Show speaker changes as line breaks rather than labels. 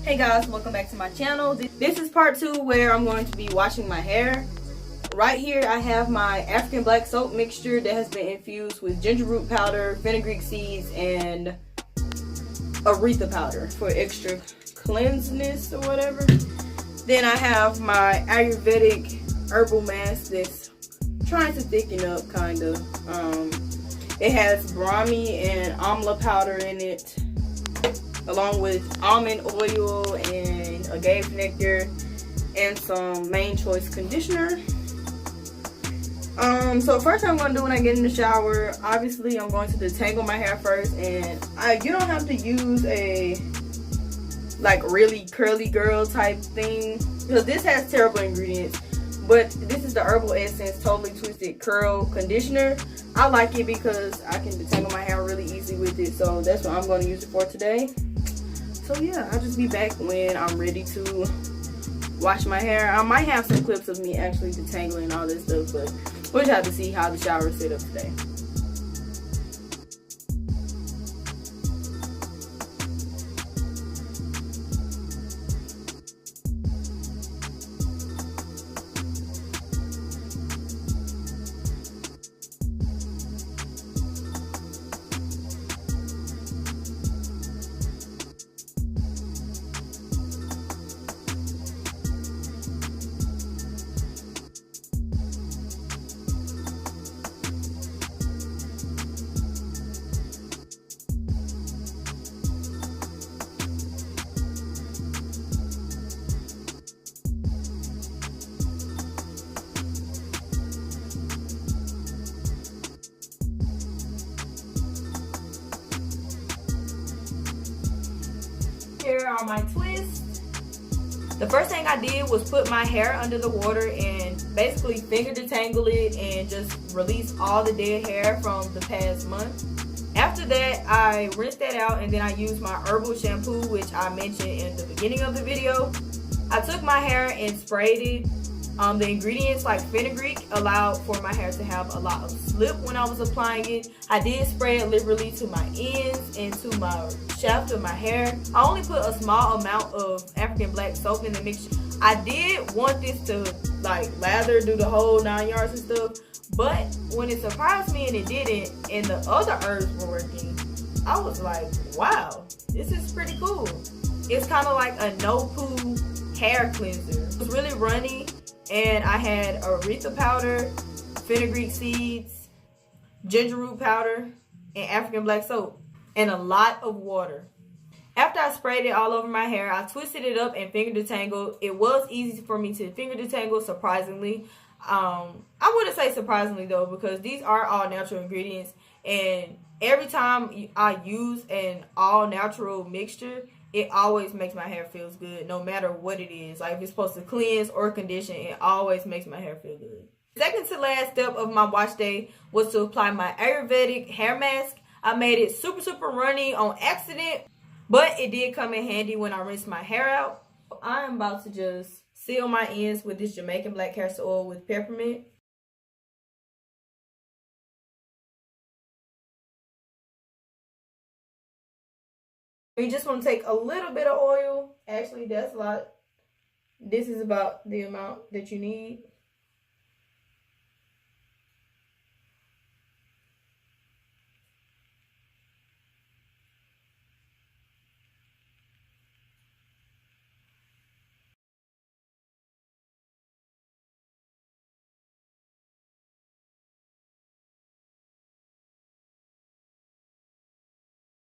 Hey guys, welcome back to my channel. This is part 2 where I'm going to be washing my hair. Right here I have my African black soap mixture that has been infused with ginger root powder, fenugreek seeds, and Aritha powder for extra cleansiness or whatever. Then I have my Ayurvedic herbal mask that's trying to thicken up kind of. It has Brahmi and Amla powder in it, along with almond oil and Agave nectar and some main choice conditioner. So first I'm going to do when I get in the shower, obviously I'm going to detangle my hair first, and you don't have to use a like really curly girl type thing because this has terrible ingredients, but this is the Herbal Essence Totally Twisted Curl Conditioner. I like it because I can detangle my hair really easy with it, so that's what I'm going to use it for today. So yeah, I'll just be back when I'm ready to wash my hair. I might have some clips of me actually detangling all this stuff, but we'll just have to see how the shower is set up today. Here are my twists. The first thing I did was put my hair under the water and basically finger detangle it and just release all the dead hair from the past month. After that, I rinsed that out and then I used my herbal shampoo, which I mentioned in the beginning of the video. I took my hair and sprayed it. The ingredients like fenugreek allowed for my hair to have a lot of slip when I was applying it. I did spray it liberally to my ends and to my shaft of my hair. I only put a small amount of African black soap in the mixture. I did want this to like lather, do the whole 9 yards and stuff, but when it surprised me and it didn't, and the other herbs were working, I was like, wow, this is pretty cool. It's kind of like a no-poo hair cleanser. It was really runny. And I had Aritha powder, fenugreek seeds, ginger root powder, and African black soap, and a lot of water. After I sprayed it all over my hair, I twisted it up and finger detangled. It was easy for me to finger detangle, surprisingly. I wouldn't say surprisingly though, because these are all natural ingredients, and every time I use an all natural mixture, it always makes my hair feel good, no matter what it is. Like if it's supposed to cleanse or condition, it always makes my hair feel good. Second to last step of my wash day was to apply my Ayurvedic hair mask. I made it super runny on accident, but it did come in handy when I rinsed my hair out. I am about to just seal my ends with this Jamaican black castor oil with peppermint. You just want to take a little bit of oil. Actually, that's a lot. This is about the amount that you need.